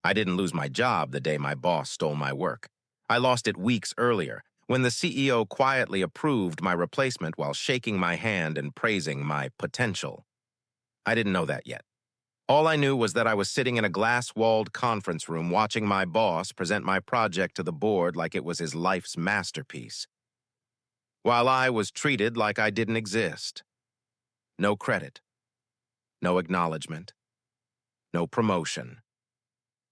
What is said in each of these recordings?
I didn't lose my job the day my boss stole my work. I lost it weeks earlier, when the CEO quietly approved my replacement while shaking my hand and praising my potential. I didn't know that yet. All I knew was that I was sitting in a glass-walled conference room watching my boss present my project to the board like it was his life's masterpiece, while I was treated like I didn't exist. No credit, no acknowledgement, no promotion.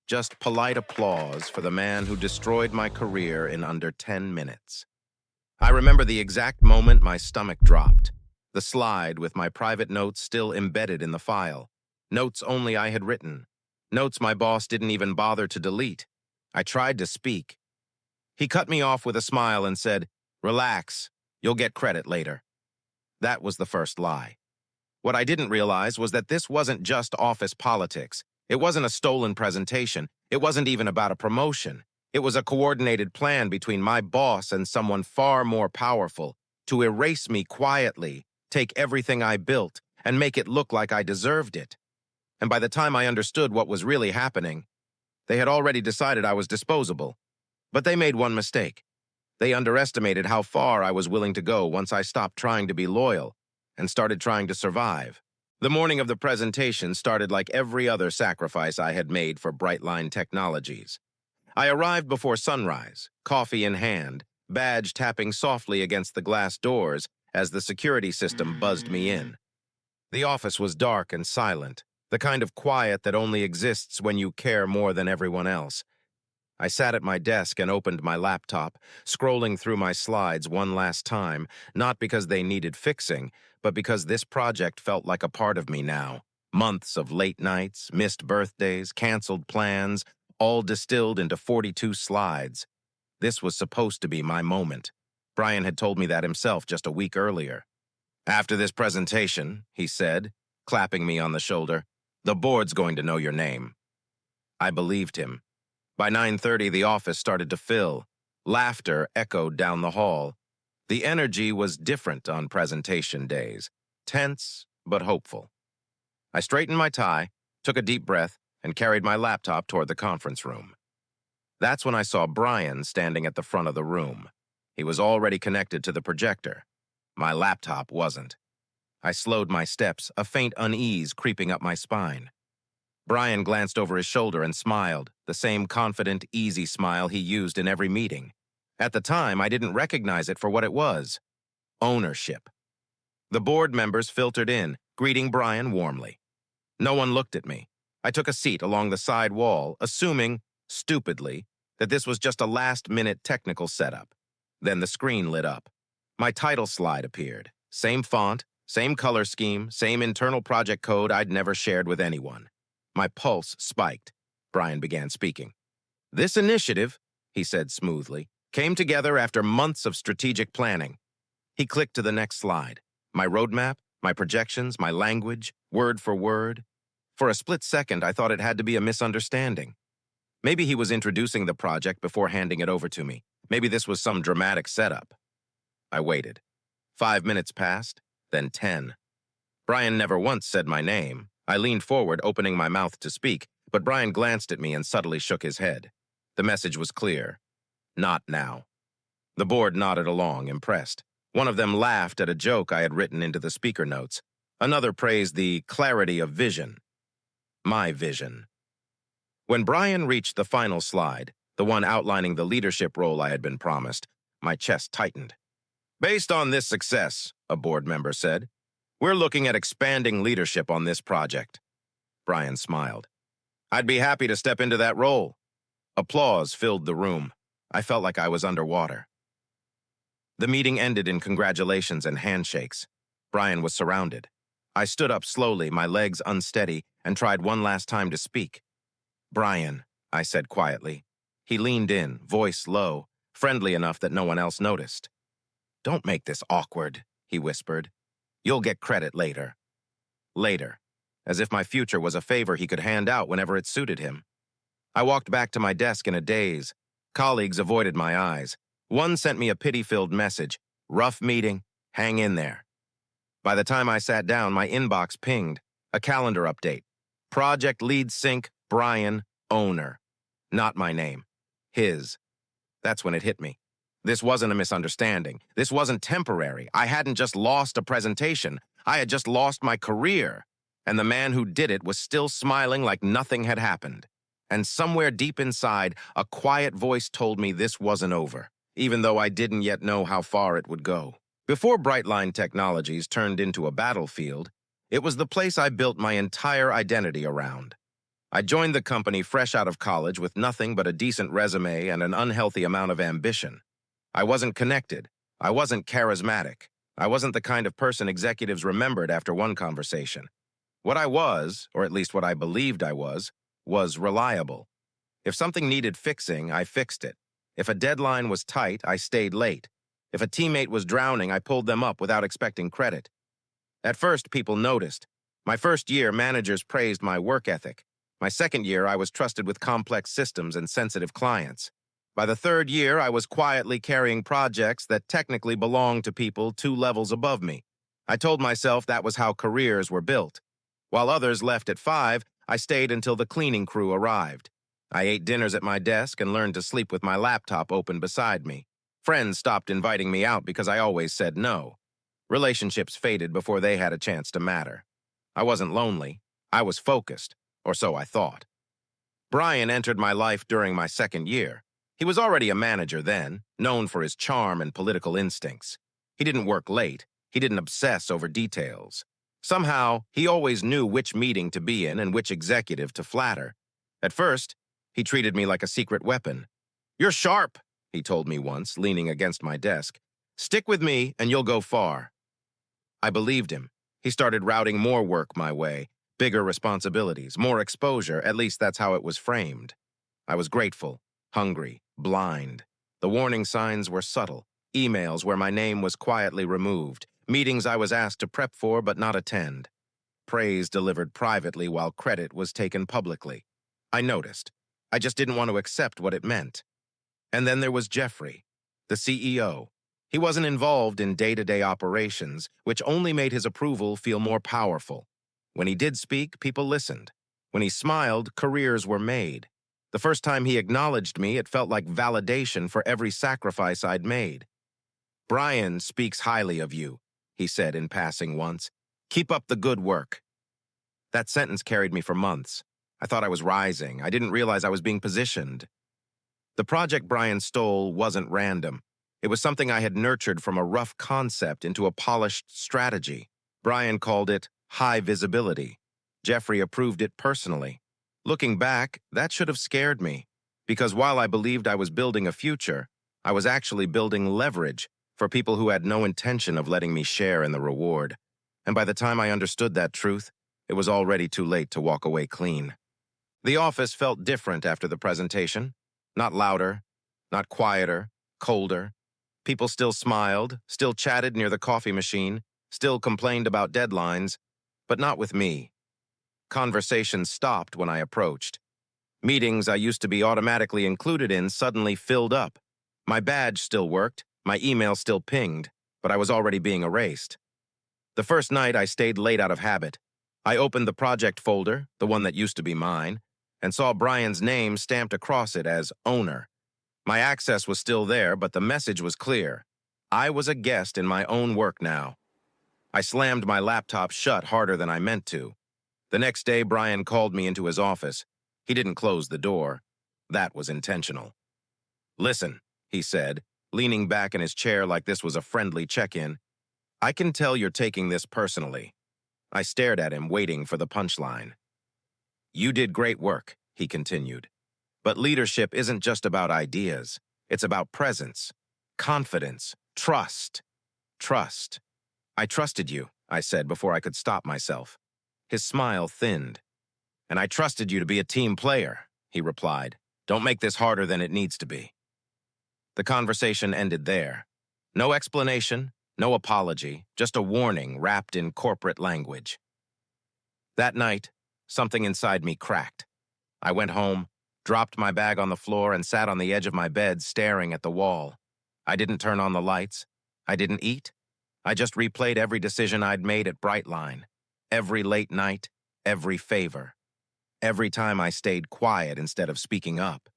Just polite applause for the man who destroyed my career in under 10 minutes. I remember the exact moment my stomach dropped. The slide with my private notes still embedded in the file. Notes only I had written. Notes my boss didn't even bother to delete. I tried to speak. He cut me off with a smile and said, "Relax, you'll get credit later." That was the first lie. What I didn't realize was that this wasn't just office politics. It wasn't a stolen presentation. It wasn't even about a promotion. It was a coordinated plan between my boss and someone far more powerful to erase me quietly, take everything I built, and make it look like I deserved it. And by the time I understood what was really happening, they had already decided I was disposable. But they made one mistake. They underestimated how far I was willing to go once I stopped trying to be loyal and started trying to survive. The morning of the presentation started like every other sacrifice I had made for Brightline Technologies. I arrived before sunrise, coffee in hand, badge tapping softly against the glass doors as the security system buzzed me in. The office was dark and silent, the kind of quiet that only exists when you care more than everyone else. I sat at my desk and opened my laptop, scrolling through my slides one last time, not because they needed fixing, but because this project felt like a part of me now. Months of late nights, missed birthdays, canceled plans, all distilled into 42 slides. This was supposed to be my moment. Brian had told me that himself just a week earlier. "After this presentation," he said, clapping me on the shoulder, "the board's going to know your name." I believed him. By 9:30, the office started to fill. Laughter echoed down the hall. The energy was different on presentation days, tense but hopeful. I straightened my tie, took a deep breath, and carried my laptop toward the conference room. That's when I saw Brian standing at the front of the room. He was already connected to the projector. My laptop wasn't. I slowed my steps, a faint unease creeping up my spine. Brian glanced over his shoulder and smiled, the same confident, easy smile he used in every meeting. At the time, I didn't recognize it for what it was: ownership. The board members filtered in, greeting Brian warmly. No one looked at me. I took a seat along the side wall, assuming, stupidly, that this was just a last-minute technical setup. Then the screen lit up. My title slide appeared. Same font, same color scheme, same internal project code I'd never shared with anyone. My pulse spiked. Brian began speaking. "This initiative," he said smoothly, "came together after months of strategic planning." He clicked to the next slide. My roadmap, my projections, my language, word for word. For a split second, I thought it had to be a misunderstanding. Maybe he was introducing the project before handing it over to me. Maybe this was some dramatic setup. I waited. 5 minutes passed, then 10. Brian never once said my name. I leaned forward, opening my mouth to speak, but Brian glanced at me and subtly shook his head. The message was clear. Not now. The board nodded along, impressed. One of them laughed at a joke I had written into the speaker notes. Another praised the clarity of vision. My vision. When Brian reached the final slide, the one outlining the leadership role I had been promised, my chest tightened. "Based on this success," a board member said, "we're looking at expanding leadership on this project." Brian smiled. "I'd be happy to step into that role." Applause filled the room. I felt like I was underwater. The meeting ended in congratulations and handshakes. Brian was surrounded. I stood up slowly, my legs unsteady, and tried one last time to speak. "Brian," I said quietly. He leaned in, voice low, friendly enough that no one else noticed. "Don't make this awkward," he whispered. "You'll get credit later." Later, as if my future was a favor he could hand out whenever it suited him. I walked back to my desk in a daze. Colleagues avoided my eyes. One sent me a pity-filled message: "Rough meeting, hang in there." By the time I sat down, my inbox pinged. A calendar update. Project lead sync, Brian, Owner. Not my name. His. That's when it hit me. This wasn't a misunderstanding. This wasn't temporary. I hadn't just lost a presentation. I had just lost my career. And the man who did it was still smiling like nothing had happened. And somewhere deep inside, a quiet voice told me this wasn't over, even though I didn't yet know how far it would go. Before Brightline Technologies turned into a battlefield, it was the place I built my entire identity around. I joined the company fresh out of college with nothing but a decent resume and an unhealthy amount of ambition. I wasn't connected. I wasn't charismatic. I wasn't the kind of person executives remembered after one conversation. What I was, or at least what I believed I was reliable. If something needed fixing, I fixed it. If a deadline was tight, I stayed late. If a teammate was drowning, I pulled them up without expecting credit. At first, people noticed. My first year, managers praised my work ethic. My second year, I was trusted with complex systems and sensitive clients. By the third year, I was quietly carrying projects that technically belonged to people 2 levels above me. I told myself that was how careers were built. While others left at 5, I stayed until the cleaning crew arrived. I ate dinners at my desk and learned to sleep with my laptop open beside me. Friends stopped inviting me out because I always said no. Relationships faded before they had a chance to matter. I wasn't lonely. I was focused, or so I thought. Brian entered my life during my second year. He was already a manager then, known for his charm and political instincts. He didn't work late. He didn't obsess over details. Somehow, he always knew which meeting to be in and which executive to flatter. At first, he treated me like a secret weapon. "You're sharp," he told me once, leaning against my desk. "Stick with me and you'll go far." I believed him. He started routing more work my way, bigger responsibilities, more exposure, at least that's how it was framed. I was grateful, hungry, blind. The warning signs were subtle. Emails where my name was quietly removed. Meetings I was asked to prep for but not attend. Praise delivered privately while credit was taken publicly. I noticed. I just didn't want to accept what it meant. And then there was Jeffrey, the CEO. He wasn't involved in day-to-day operations, which only made his approval feel more powerful. When he did speak, people listened. When he smiled, careers were made. The first time he acknowledged me, it felt like validation for every sacrifice I'd made. "Brian speaks highly of you," he said in passing once. "Keep up the good work." That sentence carried me for months. I thought I was rising. I didn't realize I was being positioned. The project Brian stole wasn't random. It was something I had nurtured from a rough concept into a polished strategy. Brian called it high visibility. Jeffrey approved it personally. Looking back, that should have scared me, because while I believed I was building a future, I was actually building leverage for people who had no intention of letting me share in the reward. And by the time I understood that truth, it was already too late to walk away clean. The office felt different after the presentation. Not louder, not quieter, colder. People still smiled, still chatted near the coffee machine, still complained about deadlines, but not with me. Conversations stopped when I approached. Meetings I used to be automatically included in suddenly filled up. My badge still worked, my email still pinged, but I was already being erased. The first night I stayed late out of habit. I opened the project folder, the one that used to be mine, and saw Brian's name stamped across it as owner. My access was still there, but the message was clear. I was a guest in my own work now. I slammed my laptop shut harder than I meant to. The next day, Brian called me into his office. He didn't close the door. That was intentional. "Listen," he said, leaning back in his chair like this was a friendly check-in. "I can tell you're taking this personally." I stared at him, waiting for the punchline. "You did great work," he continued. "But leadership isn't just about ideas. It's about presence, confidence, trust. Trust. I trusted you," I said before I could stop myself. His smile thinned. "And I trusted you to be a team player," he replied. "Don't make this harder than it needs to be." The conversation ended there. No explanation, no apology, just a warning wrapped in corporate language. That night, something inside me cracked. I went home, dropped my bag on the floor, and sat on the edge of my bed staring at the wall. I didn't turn on the lights. I didn't eat. I just replayed every decision I'd made at Brightline. Every late night, every favor. every time I stayed quiet instead of speaking up.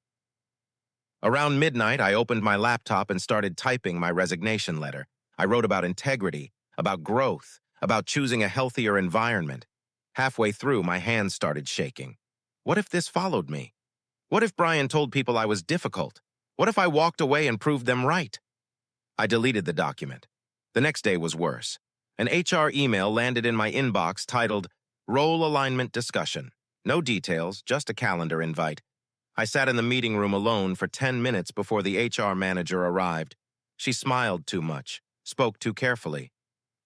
Around midnight, I opened my laptop and started typing my resignation letter. I wrote about integrity, about growth, about choosing a healthier environment. Halfway through, my hands started shaking. What if this followed me? What if Brian told people I was difficult? What if I walked away and proved them right? I deleted the document. The next day was worse. An HR email landed in my inbox titled, Role Alignment Discussion. No details, just a calendar invite. I sat in the meeting room alone for 10 minutes before the HR manager arrived. She smiled too much, spoke too carefully.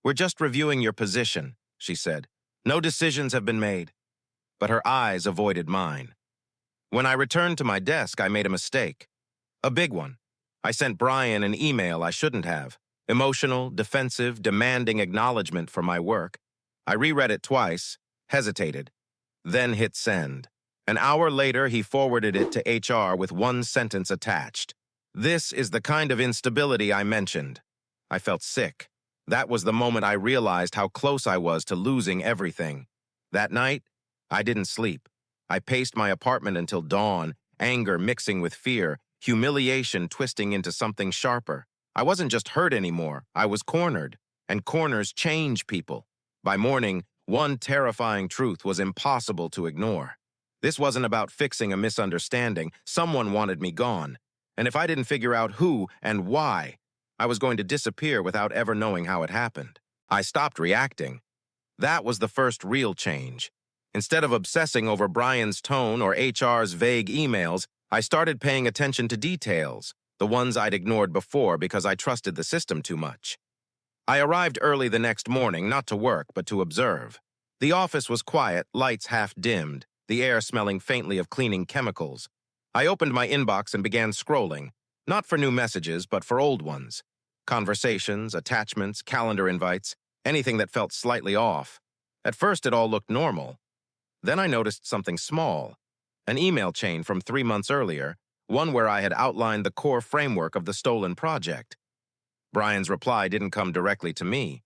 We're just reviewing your position, she said. No decisions have been made. But her eyes avoided mine. When I returned to my desk, I made a mistake. A big one. I sent Brian an email I shouldn't have. Emotional, defensive, demanding acknowledgment for my work. I reread it twice, hesitated, then hit send. An hour later, he forwarded it to HR with one sentence attached. This is the kind of instability I mentioned. I felt sick. That was the moment I realized how close I was to losing everything. That night, I didn't sleep. I paced my apartment until dawn, anger mixing with fear, humiliation twisting into something sharper. I wasn't just hurt anymore, I was cornered. And corners change people. By morning, one terrifying truth was impossible to ignore. This wasn't about fixing a misunderstanding. Someone wanted me gone. And if I didn't figure out who and why, I was going to disappear without ever knowing how it happened. I stopped reacting. That was the first real change. Instead of obsessing over Brian's tone or HR's vague emails, I started paying attention to details, the ones I'd ignored before because I trusted the system too much. I arrived early the next morning, not to work, but to observe. The office was quiet, lights half dimmed, the air smelling faintly of cleaning chemicals. I opened my inbox and began scrolling, not for new messages, but for old ones. Conversations, attachments, calendar invites, anything that felt slightly off. At first, it all looked normal. Then I noticed something small, an email chain from 3 months earlier, one where I had outlined the core framework of the stolen project. Brian's reply didn't come directly to me.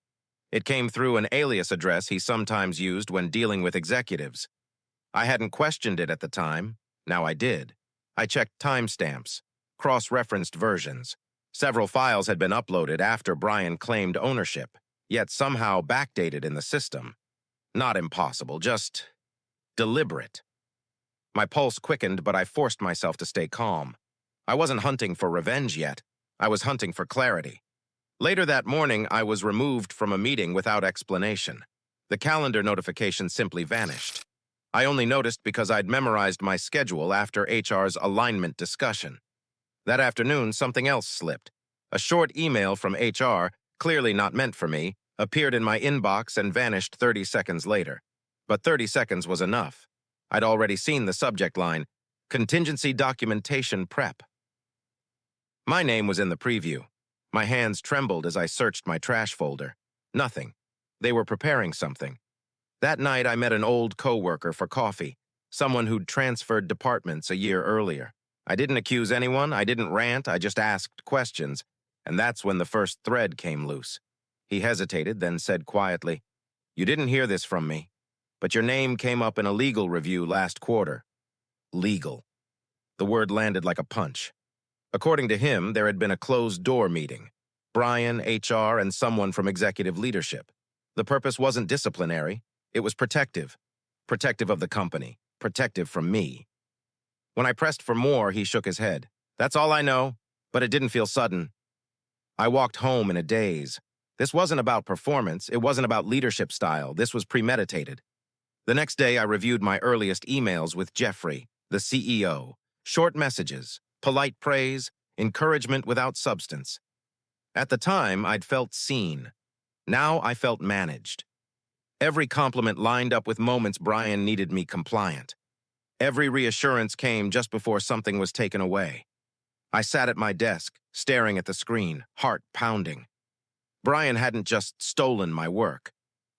It came through an alias address he sometimes used when dealing with executives. I hadn't questioned it at the time. Now I did. I checked timestamps, cross-referenced versions. Several files had been uploaded after Brian claimed ownership, yet somehow backdated in the system. Not impossible, just deliberate. My pulse quickened, but I forced myself to stay calm. I wasn't hunting for revenge yet. I was hunting for clarity. Later that morning, I was removed from a meeting without explanation. The calendar notification simply vanished. I only noticed because I'd memorized my schedule after HR's alignment discussion. That afternoon, something else slipped. A short email from HR, clearly not meant for me, appeared in my inbox and vanished 30 seconds later. But 30 seconds was enough. I'd already seen the subject line, Contingency Documentation Prep. My name was in the preview. My hands trembled as I searched my trash folder. Nothing. They were preparing something. That night, I met an old coworker for coffee, someone who'd transferred departments a year earlier. I didn't accuse anyone, I didn't rant, I just asked questions, and that's when the first thread came loose. He hesitated, then said quietly, "You didn't hear this from me, but your name came up in a legal review last quarter." Legal. The word landed like a punch. According to him, there had been a closed-door meeting. Brian, HR, and someone from executive leadership. The purpose wasn't disciplinary. It was protective. Protective of the company. Protective from me. When I pressed for more, he shook his head. "That's all I know, but it didn't feel sudden." I walked home in a daze. This wasn't about performance. It wasn't about leadership style. This was premeditated. The next day, I reviewed my earliest emails with Jeffrey, the CEO. Short messages, polite praise, encouragement without substance. At the time, I'd felt seen. Now I felt managed. Every compliment lined up with moments Brian needed me compliant. Every reassurance came just before something was taken away. I sat at my desk, staring at the screen, heart pounding. Brian hadn't just stolen my work.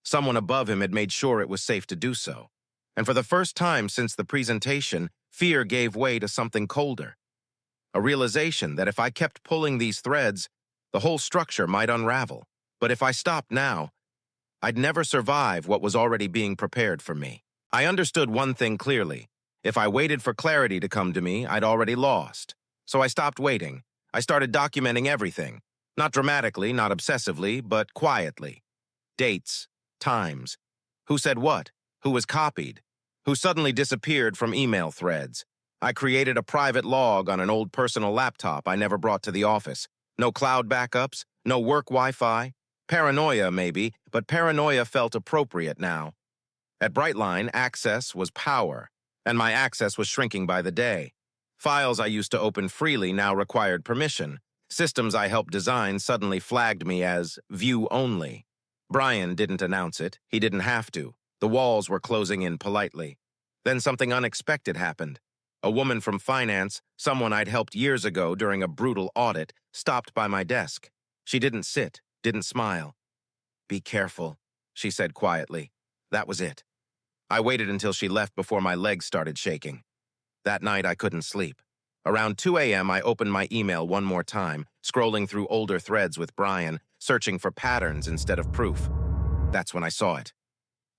Someone above him had made sure it was safe to do so. And for the first time since the presentation, fear gave way to something colder. A realization that if I kept pulling these threads, the whole structure might unravel. But if I stopped now, I'd never survive what was already being prepared for me. I understood one thing clearly. If I waited for clarity to come to me, I'd already lost. So I stopped waiting. I started documenting everything. Not dramatically, not obsessively, but quietly. Dates, times, who said what, who was copied, who suddenly disappeared from email threads. I created a private log on an old personal laptop I never brought to the office. No cloud backups, no work Wi-Fi. Paranoia, maybe, but paranoia felt appropriate now. At Brightline, access was power, and my access was shrinking by the day. Files I used to open freely now required permission. Systems I helped design suddenly flagged me as view only. Brian didn't announce it. He didn't have to. The walls were closing in politely. Then something unexpected happened. A woman from finance, someone I'd helped years ago during a brutal audit, stopped by my desk. She didn't sit, didn't smile. "Be careful," she said quietly. That was it. I waited until she left before my legs started shaking. That night, I couldn't sleep. Around 2 a.m., I opened my email one more time, scrolling through older threads with Brian, searching for patterns instead of proof. That's when I saw it.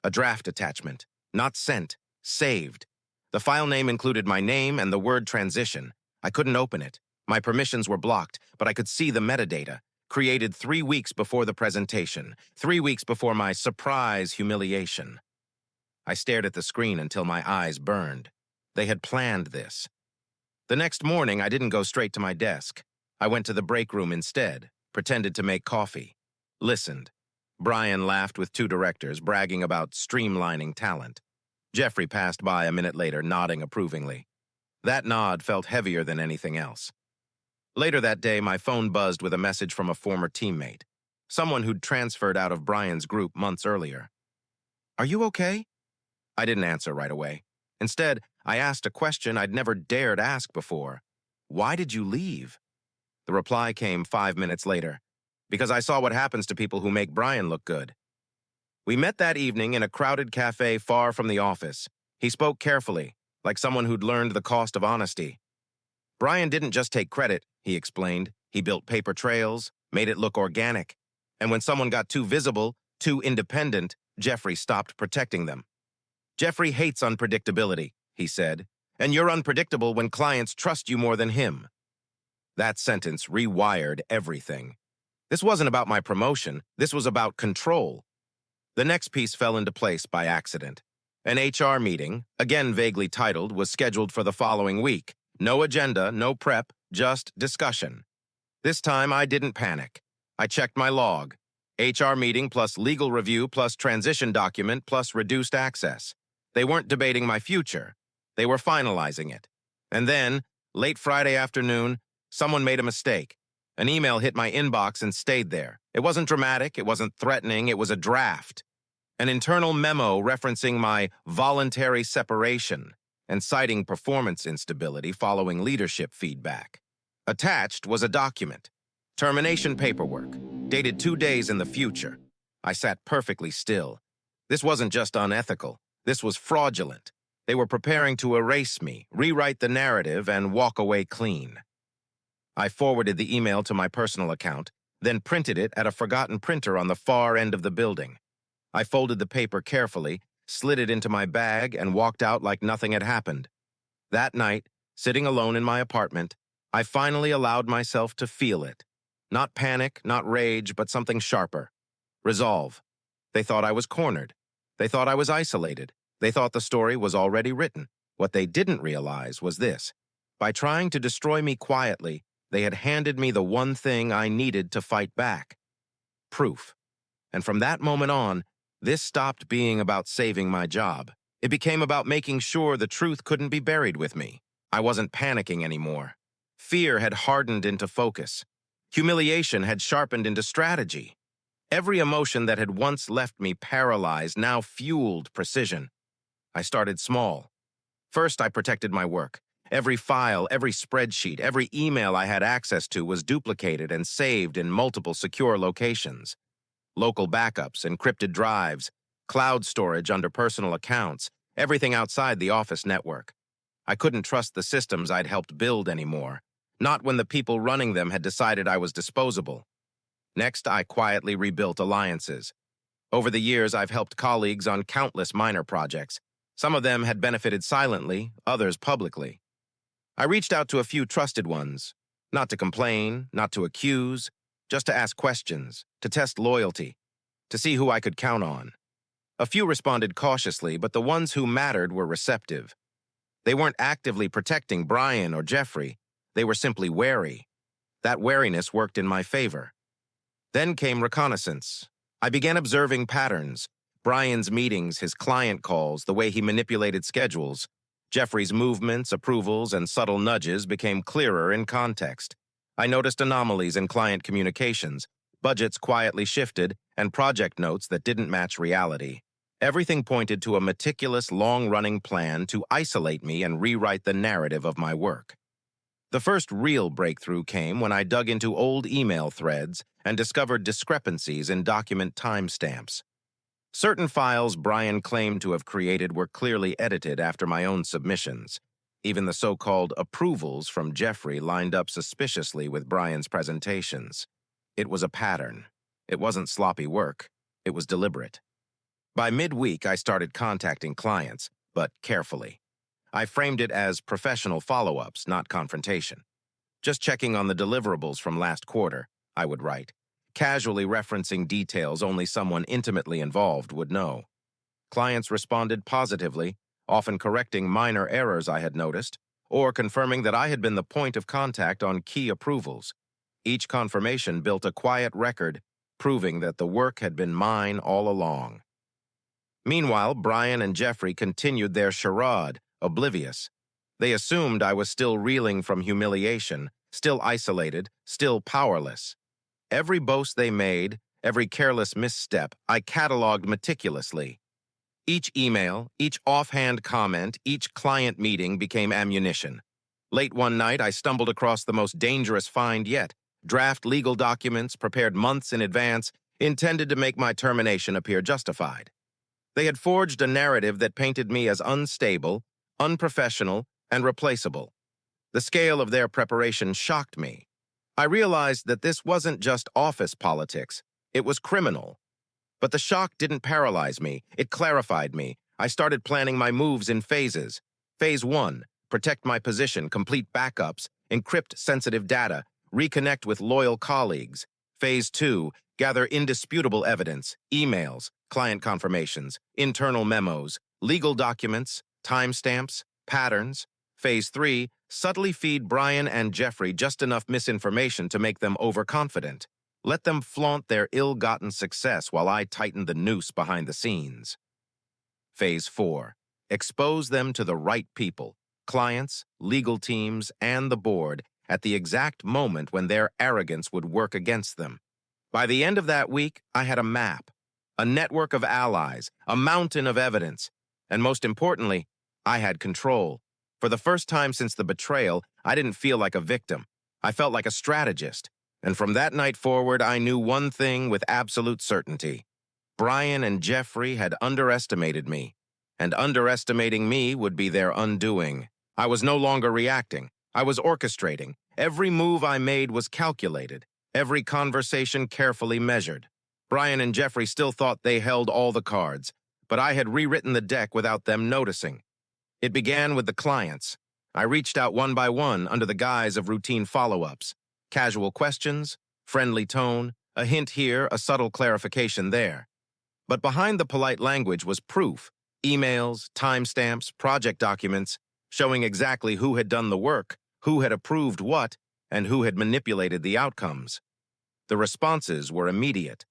A draft attachment. Not sent. Saved. The file name included my name and the word transition. I couldn't open it. My permissions were blocked, but I could see the metadata. Created 3 weeks before the presentation. 3 weeks before my surprise humiliation. I stared at the screen until my eyes burned. They had planned this. The next morning, I didn't go straight to my desk. I went to the break room instead, pretended to make coffee. Listened. Brian laughed with 2 directors, bragging about streamlining talent. Jeffrey passed by a minute later, nodding approvingly. That nod felt heavier than anything else. Later that day, my phone buzzed with a message from a former teammate, someone who'd transferred out of Brian's group months earlier. "Are you okay?" I didn't answer right away. Instead, I asked a question I'd never dared ask before. "Why did you leave?" The reply came 5 minutes later. "Because I saw what happens to people who make Brian look good." We met that evening in a crowded cafe far from the office. He spoke carefully, like someone who'd learned the cost of honesty. "Brian didn't just take credit," he explained. "He built paper trails, made it look organic. And when someone got too visible, too independent, Jeffrey stopped protecting them. Jeffrey hates unpredictability," he said, "and you're unpredictable when clients trust you more than him." That sentence rewired everything. This wasn't about my promotion. This was about control. The next piece fell into place by accident. An HR meeting, again vaguely titled, was scheduled for the following week. No agenda, no prep, just discussion. This time, I didn't panic. I checked my log. HR meeting plus legal review plus transition document plus reduced access. They weren't debating my future. They were finalizing it. And then, late Friday afternoon, someone made a mistake. An email hit my inbox and stayed there. It wasn't dramatic, it wasn't threatening, it was a draft. An internal memo referencing my voluntary separation and citing performance instability following leadership feedback. Attached was a document. Termination paperwork, dated 2 days in the future. I sat perfectly still. This wasn't just unethical. This was fraudulent. They were preparing to erase me, rewrite the narrative, and walk away clean. I forwarded the email to my personal account, then printed it at a forgotten printer on the far end of the building. I folded the paper carefully, slid it into my bag, and walked out like nothing had happened. That night, sitting alone in my apartment, I finally allowed myself to feel it. Not panic, not rage, but something sharper. Resolve. They thought I was cornered. They thought I was isolated. They thought the story was already written. What they didn't realize was this. By trying to destroy me quietly, they had handed me the one thing I needed to fight back. Proof. And from that moment on, this stopped being about saving my job. It became about making sure the truth couldn't be buried with me. I wasn't panicking anymore. Fear had hardened into focus. Humiliation had sharpened into strategy. Every emotion that had once left me paralyzed now fueled precision. I started small. First, I protected my work. Every file, every spreadsheet, every email I had access to was duplicated and saved in multiple secure locations. Local backups, encrypted drives, cloud storage under personal accounts, everything outside the office network. I couldn't trust the systems I'd helped build anymore, not when the people running them had decided I was disposable. Next, I quietly rebuilt alliances. Over the years, I've helped colleagues on countless minor projects. Some of them had benefited silently, others publicly. I reached out to a few trusted ones, not to complain, not to accuse, just to ask questions, to test loyalty, to see who I could count on. A few responded cautiously, but the ones who mattered were receptive. They weren't actively protecting Brian or Jeffrey. They were simply wary. That wariness worked in my favor. Then came reconnaissance. I began observing patterns. Brian's meetings, his client calls, the way he manipulated schedules. Jeffrey's movements, approvals, and subtle nudges became clearer in context. I noticed anomalies in client communications, budgets quietly shifted, and project notes that didn't match reality. Everything pointed to a meticulous, long-running plan to isolate me and rewrite the narrative of my work. The first real breakthrough came when I dug into old email threads and discovered discrepancies in document timestamps. Certain files Brian claimed to have created were clearly edited after my own submissions. Even the so-called approvals from Jeffrey lined up suspiciously with Brian's presentations. It was a pattern. It wasn't sloppy work. It was deliberate. By midweek, I started contacting clients, but carefully. I framed it as professional follow-ups, not confrontation. Just checking on the deliverables from last quarter, I would write, casually referencing details only someone intimately involved would know. Clients responded positively, often correcting minor errors I had noticed, or confirming that I had been the point of contact on key approvals. Each confirmation built a quiet record, proving that the work had been mine all along. Meanwhile, Brian and Jeffrey continued their charade, oblivious. They assumed I was still reeling from humiliation, still isolated, still powerless. Every boast they made, every careless misstep, I cataloged meticulously. Each email, each offhand comment, each client meeting became ammunition. Late one night, I stumbled across the most dangerous find yet, draft legal documents prepared months in advance, intended to make my termination appear justified. They had forged a narrative that painted me as unstable, unprofessional, and replaceable. The scale of their preparation shocked me. I realized that this wasn't just office politics, it was criminal. But the shock didn't paralyze me, it clarified me. I started planning my moves in phases. Phase 1, protect my position, complete backups, encrypt sensitive data, reconnect with loyal colleagues. Phase 2, gather indisputable evidence, emails, client confirmations, internal memos, legal documents, timestamps, patterns. Phase 3, subtly feed Brian and Jeffrey just enough misinformation to make them overconfident. Let them flaunt their ill-gotten success while I tighten the noose behind the scenes. Phase 4, expose them to the right people, clients, legal teams, and the board at the exact moment when their arrogance would work against them. By the end of that week, I had a map, a network of allies, a mountain of evidence, and most importantly, I had control. For the first time since the betrayal, I didn't feel like a victim. I felt like a strategist. And from that night forward, I knew one thing with absolute certainty. Brian and Jeffrey had underestimated me, and underestimating me would be their undoing. I was no longer reacting. I was orchestrating. Every move I made was calculated, every conversation carefully measured. Brian and Jeffrey still thought they held all the cards, but I had rewritten the deck without them noticing. It began with the clients. I reached out one by one under the guise of routine follow-ups. Casual questions, friendly tone, a hint here, a subtle clarification there. But behind the polite language was proof, emails, timestamps, project documents, showing exactly who had done the work, who had approved what, and who had manipulated the outcomes. The responses were immediate.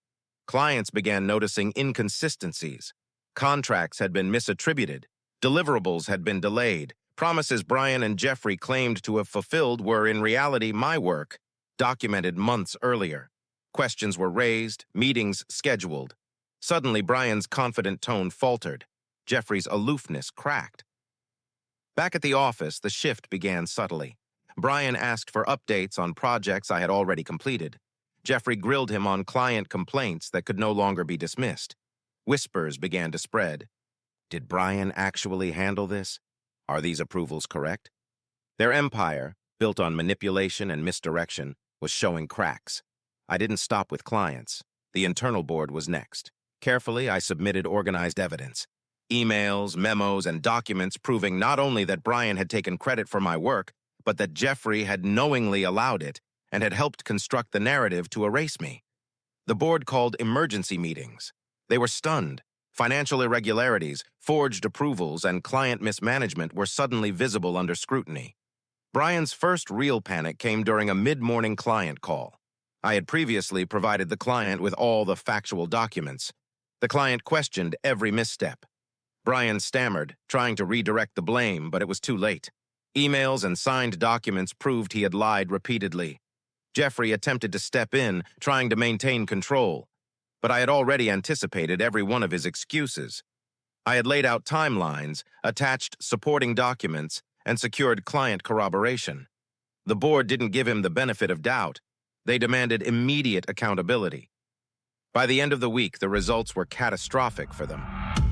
Clients began noticing inconsistencies. Contracts had been misattributed. Deliverables had been delayed. Promises Brian and Jeffrey claimed to have fulfilled were in reality my work, documented months earlier. Questions were raised, meetings scheduled. Suddenly, Brian's confident tone faltered. Jeffrey's aloofness cracked. Back at the office, the shift began subtly. Brian asked for updates on projects I had already completed. Jeffrey grilled him on client complaints that could no longer be dismissed. Whispers began to spread. Did Brian actually handle this? Are these approvals correct? Their empire, built on manipulation and misdirection, was showing cracks. I didn't stop with clients. The internal board was next. Carefully, I submitted organized evidence. Emails, memos, and documents proving not only that Brian had taken credit for my work, but that Jeffrey had knowingly allowed it and had helped construct the narrative to erase me. The board called emergency meetings. They were stunned. Financial irregularities, forged approvals, and client mismanagement were suddenly visible under scrutiny. Brian's first real panic came during a mid-morning client call. I had previously provided the client with all the factual documents. The client questioned every misstep. Brian stammered, trying to redirect the blame, but it was too late. Emails and signed documents proved he had lied repeatedly. Jeffrey attempted to step in, trying to maintain control, but I had already anticipated every one of his excuses. I had laid out timelines, attached supporting documents, and secured client corroboration. The board didn't give him the benefit of doubt. They demanded immediate accountability. By the end of the week, the results were catastrophic for them.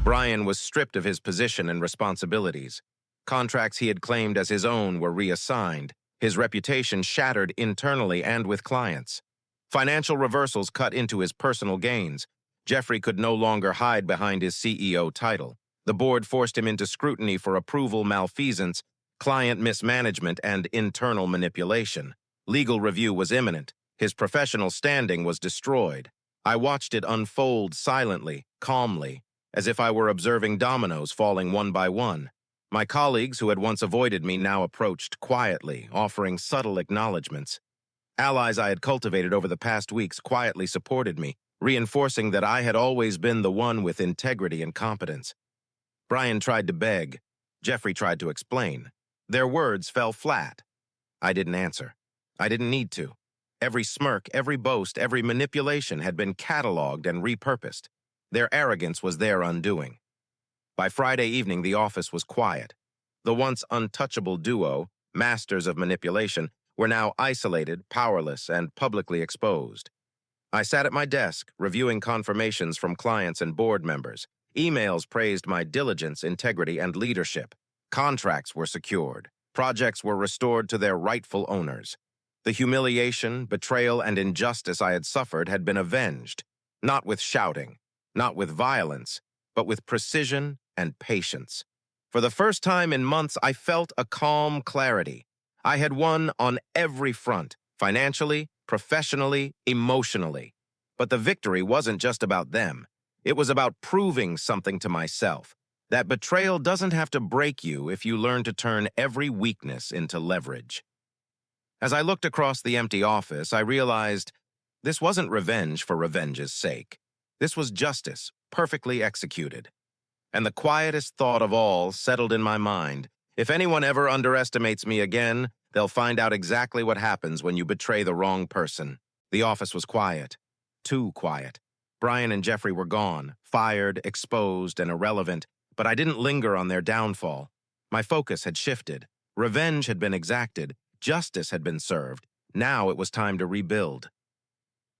Brian was stripped of his position and responsibilities. Contracts he had claimed as his own were reassigned. His reputation shattered internally and with clients. Financial reversals cut into his personal gains. Jeffrey could no longer hide behind his CEO title. The board forced him into scrutiny for approval malfeasance, client mismanagement, and internal manipulation. Legal review was imminent. His professional standing was destroyed. I watched it unfold silently, calmly, as if I were observing dominoes falling one by one. My colleagues who had once avoided me now approached quietly, offering subtle acknowledgments. Allies I had cultivated over the past weeks quietly supported me, reinforcing that I had always been the one with integrity and competence. Brian tried to beg. Jeffrey tried to explain. Their words fell flat. I didn't answer. I didn't need to. Every smirk, every boast, every manipulation had been cataloged and repurposed. Their arrogance was their undoing. By Friday evening, the office was quiet. The once untouchable duo, masters of manipulation, were now isolated, powerless, and publicly exposed. I sat at my desk, reviewing confirmations from clients and board members. Emails praised my diligence, integrity, and leadership. Contracts were secured. Projects were restored to their rightful owners. The humiliation, betrayal, and injustice I had suffered had been avenged, not with shouting, not with violence, but with precision and patience. For the first time in months, I felt a calm clarity. I had won on every front, financially, professionally, emotionally. But the victory wasn't just about them. It was about proving something to myself, that betrayal doesn't have to break you if you learn to turn every weakness into leverage. As I looked across the empty office, I realized this wasn't revenge for revenge's sake. This was justice, perfectly executed. And the quietest thought of all settled in my mind. If anyone ever underestimates me again, they'll find out exactly what happens when you betray the wrong person. The office was quiet. Too quiet. Brian and Jeffrey were gone, fired, exposed, and irrelevant, but I didn't linger on their downfall. My focus had shifted. Revenge had been exacted. Justice had been served. Now it was time to rebuild.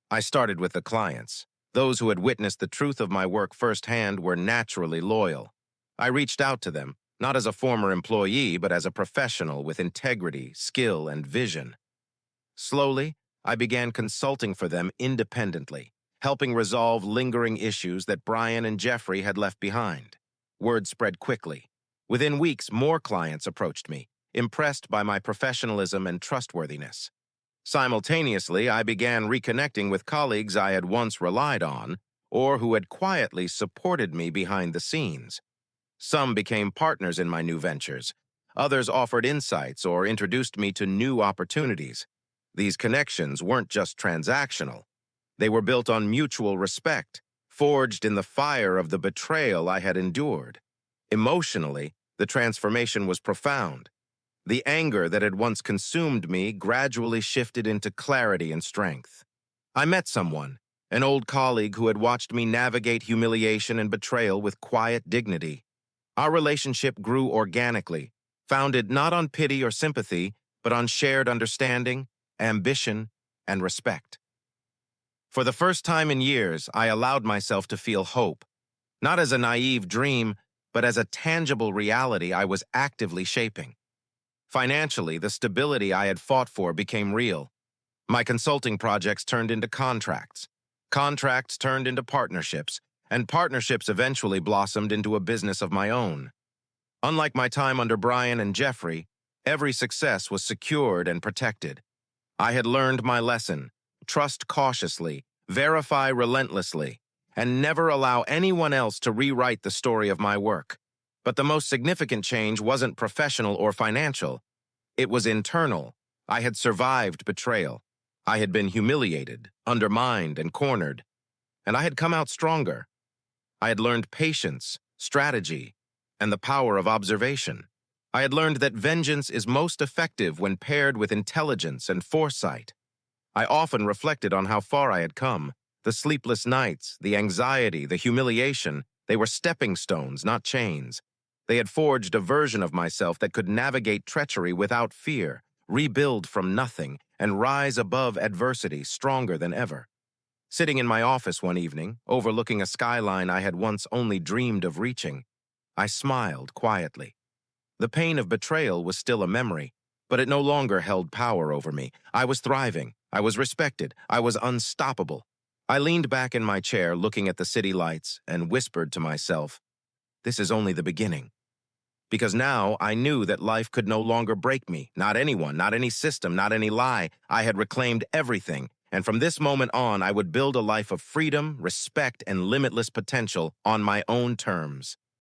I started with the clients. Those who had witnessed the truth of my work firsthand were naturally loyal. I reached out to them, not as a former employee, but as a professional with integrity, skill, and vision. Slowly, I began consulting for them independently, helping resolve lingering issues that Brian and Jeffrey had left behind. Word spread quickly. Within weeks, more clients approached me, impressed by my professionalism and trustworthiness. Simultaneously, I began reconnecting with colleagues I had once relied on, or who had quietly supported me behind the scenes. Some became partners in my new ventures. Others offered insights or introduced me to new opportunities. These connections weren't just transactional. They were built on mutual respect, forged in the fire of the betrayal I had endured. Emotionally, the transformation was profound. The anger that had once consumed me gradually shifted into clarity and strength. I met someone, an old colleague who had watched me navigate humiliation and betrayal with quiet dignity. Our relationship grew organically, founded not on pity or sympathy, but on shared understanding, ambition, and respect. For the first time in years, I allowed myself to feel hope, not as a naive dream, but as a tangible reality I was actively shaping. Financially, the stability I had fought for became real. My consulting projects turned into contracts. Contracts turned into partnerships, and partnerships eventually blossomed into a business of my own. Unlike my time under Brian and Jeffrey, every success was secured and protected. I had learned my lesson: trust cautiously, verify relentlessly, and never allow anyone else to rewrite the story of my work. But the most significant change wasn't professional or financial. It was internal. I had survived betrayal. I had been humiliated, undermined, and cornered. And I had come out stronger. I had learned patience, strategy, and the power of observation. I had learned that vengeance is most effective when paired with intelligence and foresight. I often reflected on how far I had come. The sleepless nights, the anxiety, the humiliation, they were stepping stones, not chains. They had forged a version of myself that could navigate treachery without fear, rebuild from nothing, and rise above adversity stronger than ever. Sitting in my office one evening, overlooking a skyline I had once only dreamed of reaching, I smiled quietly. The pain of betrayal was still a memory, but it no longer held power over me. I was thriving. I was respected. I was unstoppable. I leaned back in my chair, looking at the city lights, and whispered to myself, "This is only the beginning." Because now I knew that life could no longer break me. Not anyone, not any system, not any lie. I had reclaimed everything, and from this moment on, I would build a life of freedom, respect, and limitless potential on my own terms.